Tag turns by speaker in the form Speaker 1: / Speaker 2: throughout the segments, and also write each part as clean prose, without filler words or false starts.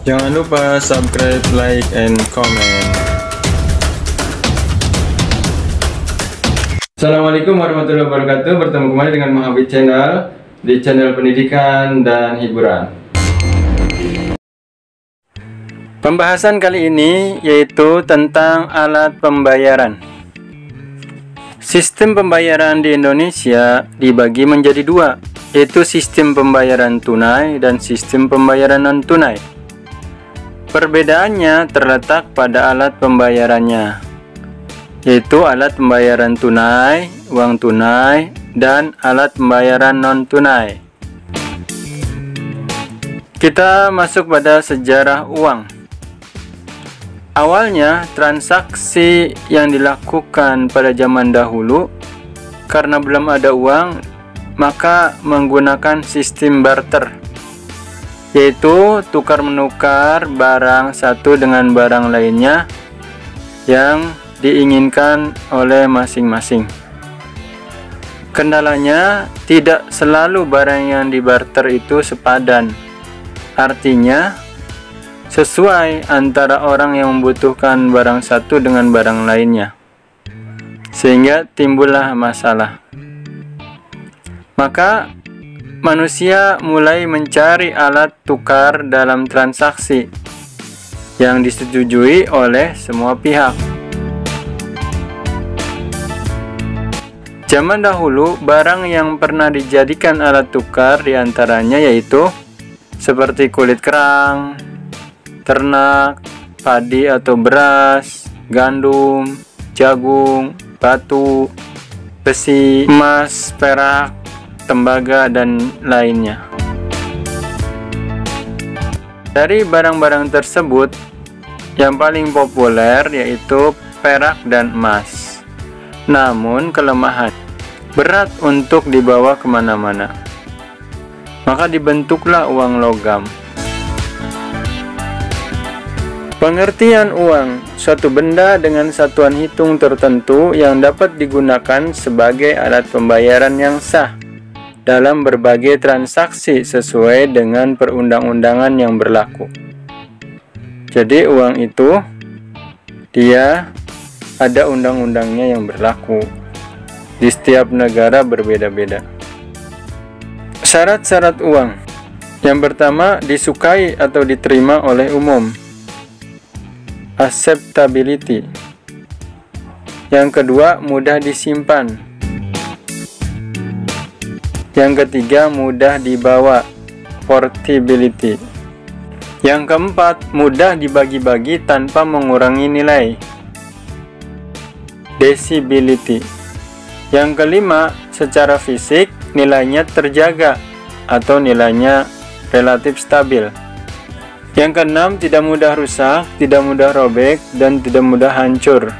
Speaker 1: Jangan lupa subscribe, like, and comment. Assalamualaikum warahmatullahi wabarakatuh. Bertemu kembali dengan Muhammad Channel di channel pendidikan dan hiburan. Pembahasan kali ini yaitu tentang alat pembayaran. Sistem pembayaran di Indonesia dibagi menjadi dua, yaitu sistem pembayaran tunai dan sistem pembayaran non-tunai. Perbedaannya terletak pada alat pembayarannya, yaitu alat pembayaran tunai, uang tunai, dan alat pembayaran non-tunai. Kita masuk pada sejarah uang. Awalnya, transaksi yang dilakukan pada zaman dahulu, karena belum ada uang, maka menggunakan sistem barter, yaitu tukar-menukar barang satu dengan barang lainnya yang diinginkan oleh masing-masing. Kendalanya, tidak selalu barang yang dibarter itu sepadan, artinya sesuai antara orang yang membutuhkan barang satu dengan barang lainnya, sehingga timbullah masalah. Maka manusia mulai mencari alat tukar dalam transaksi yang disetujui oleh semua pihak. Zaman dahulu, barang yang pernah dijadikan alat tukar diantaranya yaitu seperti kulit kerang, ternak, padi atau beras, gandum, jagung, batu, besi, emas, perak, tembaga, dan lainnya. Dari barang-barang tersebut, yang paling populer yaitu perak dan emas. Namun kelemahan, berat untuk dibawa kemana-mana. Maka dibentuklah uang logam. Pengertian uang, suatu benda dengan satuan hitung tertentu yang dapat digunakan sebagai alat pembayaran yang sah dalam berbagai transaksi sesuai dengan perundang-undangan yang berlaku. Jadi uang itu dia ada undang-undangnya yang berlaku. Di setiap negara berbeda-beda. Syarat-syarat uang. Yang pertama, disukai atau diterima oleh umum. Acceptability. Yang kedua, mudah disimpan. Yang ketiga, mudah dibawa, portability. Yang keempat, mudah dibagi-bagi tanpa mengurangi nilai, divisibility. Yang kelima, secara fisik nilainya terjaga atau nilainya relatif stabil. Yang keenam, tidak mudah rusak, tidak mudah robek, dan tidak mudah hancur,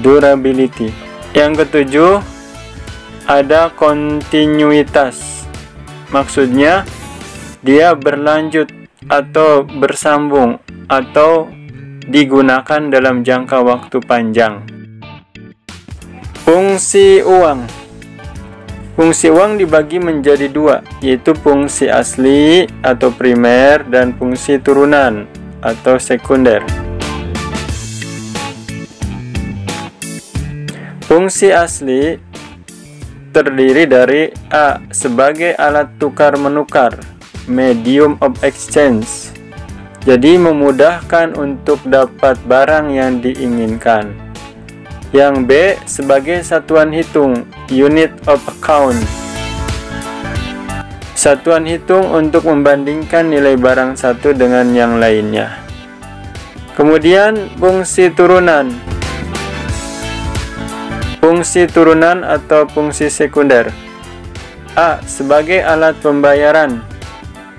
Speaker 1: durability. Yang ketujuh, ada kontinuitas, maksudnya dia berlanjut atau bersambung atau digunakan dalam jangka waktu panjang. Fungsi uang. Fungsi uang dibagi menjadi dua, yaitu fungsi asli atau primer dan fungsi turunan atau sekunder. Fungsi asli terdiri dari A. Sebagai alat tukar-menukar, medium of exchange, jadi memudahkan untuk dapat barang yang diinginkan. Yang B. Sebagai satuan hitung, unit of account, satuan hitung untuk membandingkan nilai barang satu dengan yang lainnya. Kemudian fungsi turunan. Fungsi turunan atau fungsi sekunder. A. Sebagai alat pembayaran,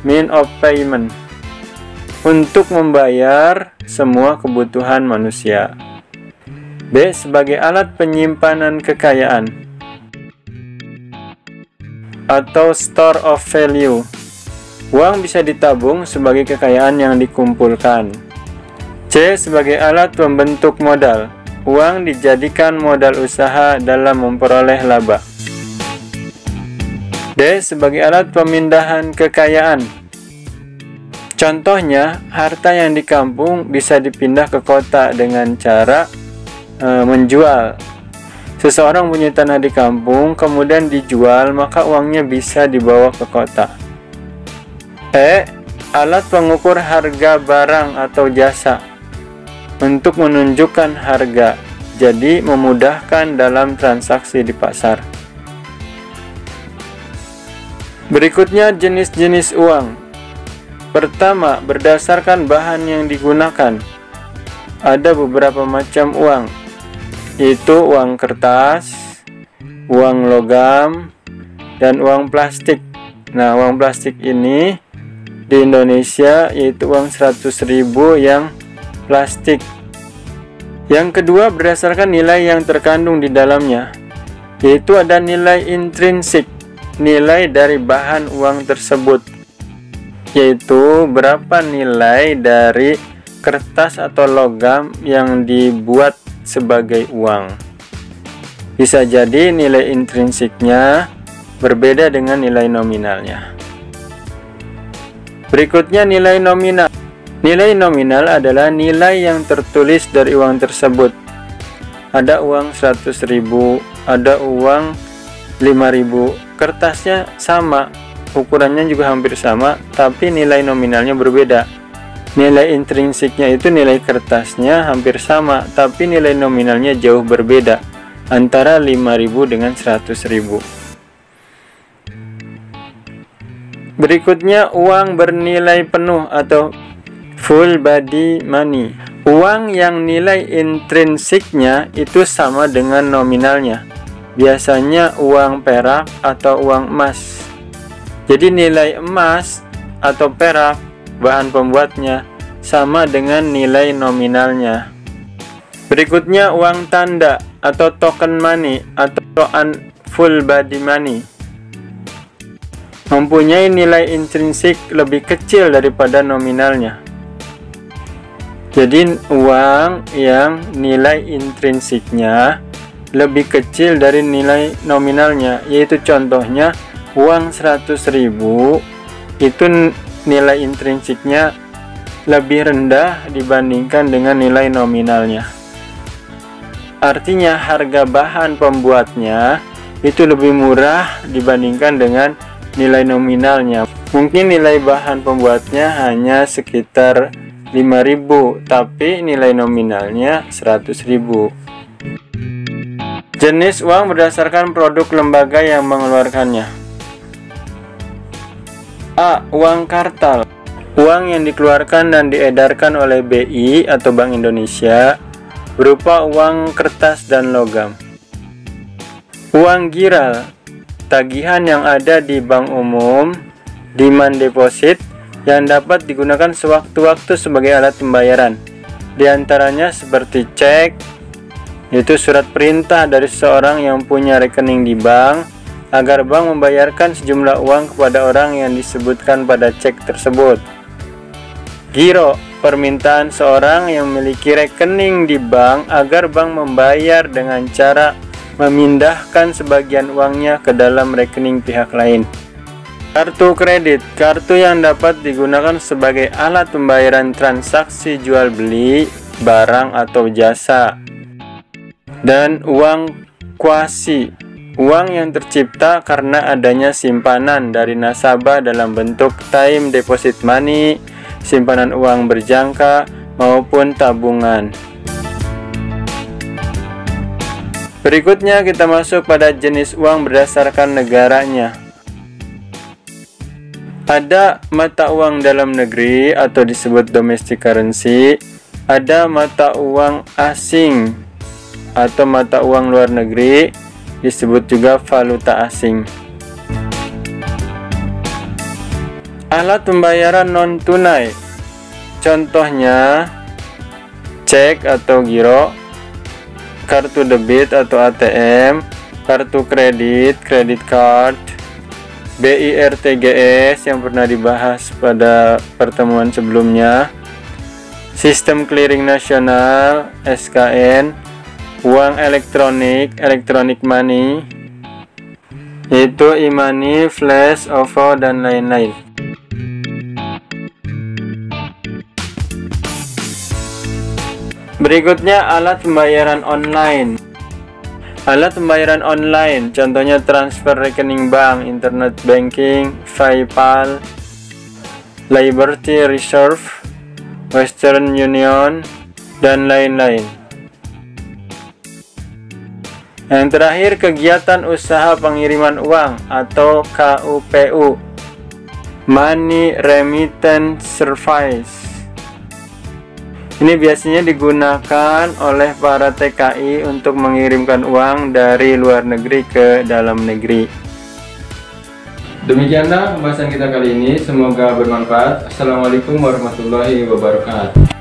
Speaker 1: mean of payment, untuk membayar semua kebutuhan manusia. B. Sebagai alat penyimpanan kekayaan atau store of value. Uang bisa ditabung sebagai kekayaan yang dikumpulkan. C. Sebagai alat pembentuk modal. Uang dijadikan modal usaha dalam memperoleh laba. D. Sebagai alat pemindahan kekayaan. Contohnya, harta yang di kampung bisa dipindah ke kota dengan cara menjual. Seseorang punya tanah di kampung, kemudian dijual, maka uangnya bisa dibawa ke kota. Alat pengukur harga barang atau jasa untuk menunjukkan harga, jadi memudahkan dalam transaksi di pasar. Berikutnya jenis-jenis uang. Pertama, berdasarkan bahan yang digunakan. Ada beberapa macam uang, yaitu uang kertas, uang logam, dan uang plastik. Nah, uang plastik ini di Indonesia yaitu uang 100.000 yang plastik. Yang kedua, berdasarkan nilai yang terkandung di dalamnya, yaitu ada nilai intrinsik, nilai dari bahan uang tersebut, yaitu berapa nilai dari kertas atau logam yang dibuat sebagai uang. Bisa jadi nilai intrinsiknya berbeda dengan nilai nominalnya. Berikutnya nilai nominal. Nilai nominal adalah nilai yang tertulis dari uang tersebut. Ada uang 100.000, ada uang 5.000. Kertasnya sama, ukurannya juga hampir sama, tapi nilai nominalnya berbeda. Nilai intrinsiknya itu nilai kertasnya hampir sama, tapi nilai nominalnya jauh berbeda, antara 5.000 dengan 100.000. Berikutnya uang bernilai penuh atau full body money. Uang yang nilai intrinsiknya itu sama dengan nominalnya. Biasanya uang perak atau uang emas. Jadi nilai emas atau perak, bahan pembuatnya, sama dengan nilai nominalnya. Berikutnya uang tanda atau token money atau full body money. Mempunyai nilai intrinsik lebih kecil daripada nominalnya. Jadi uang yang nilai intrinsiknya lebih kecil dari nilai nominalnya, yaitu contohnya uang 100.000 itu nilai intrinsiknya lebih rendah dibandingkan dengan nilai nominalnya. Artinya harga bahan pembuatnya itu lebih murah dibandingkan dengan nilai nominalnya. Mungkin nilai bahan pembuatnya hanya sekitar 5.000, tapi nilai nominalnya 100.000. Jenis uang berdasarkan produk lembaga yang mengeluarkannya. A. Uang kartal. Uang yang dikeluarkan dan diedarkan oleh BI atau Bank Indonesia berupa uang kertas dan logam. Uang giral. Tagihan yang ada di bank umum, demand deposit, yang dapat digunakan sewaktu-waktu sebagai alat pembayaran. Di antaranya seperti cek, yaitu surat perintah dari seseorang yang punya rekening di bank, agar bank membayarkan sejumlah uang kepada orang yang disebutkan pada cek tersebut. Giro, permintaan seorang yang memiliki rekening di bank agar bank membayar dengan cara memindahkan sebagian uangnya ke dalam rekening pihak lain. Kartu kredit, kartu yang dapat digunakan sebagai alat pembayaran transaksi jual beli barang atau jasa. Dan uang kuasi, uang yang tercipta karena adanya simpanan dari nasabah dalam bentuk time deposit money, simpanan uang berjangka, maupun tabungan. Berikutnya kita masuk pada jenis uang berdasarkan negaranya. Ada mata uang dalam negeri atau disebut domestic currency, ada mata uang asing atau mata uang luar negeri, disebut juga valuta asing. Alat pembayaran non-tunai, contohnya cek atau giro, kartu debit atau ATM, kartu kredit, credit card, BIRTGS yang pernah dibahas pada pertemuan sebelumnya, sistem clearing nasional, SKN, uang elektronik, electronic money, yaitu e-money, flash, OVO, dan lain-lain. Berikutnya alat pembayaran online. Alat pembayaran online contohnya transfer rekening bank, internet banking, PayPal, Liberty Reserve, Western Union, dan lain-lain. Yang terakhir, kegiatan usaha pengiriman uang atau KUPU, Money Remittance Service. Ini biasanya digunakan oleh para TKI untuk mengirimkan uang dari luar negeri ke dalam negeri. Demikianlah pembahasan kita kali ini, semoga bermanfaat. Assalamualaikum warahmatullahi wabarakatuh.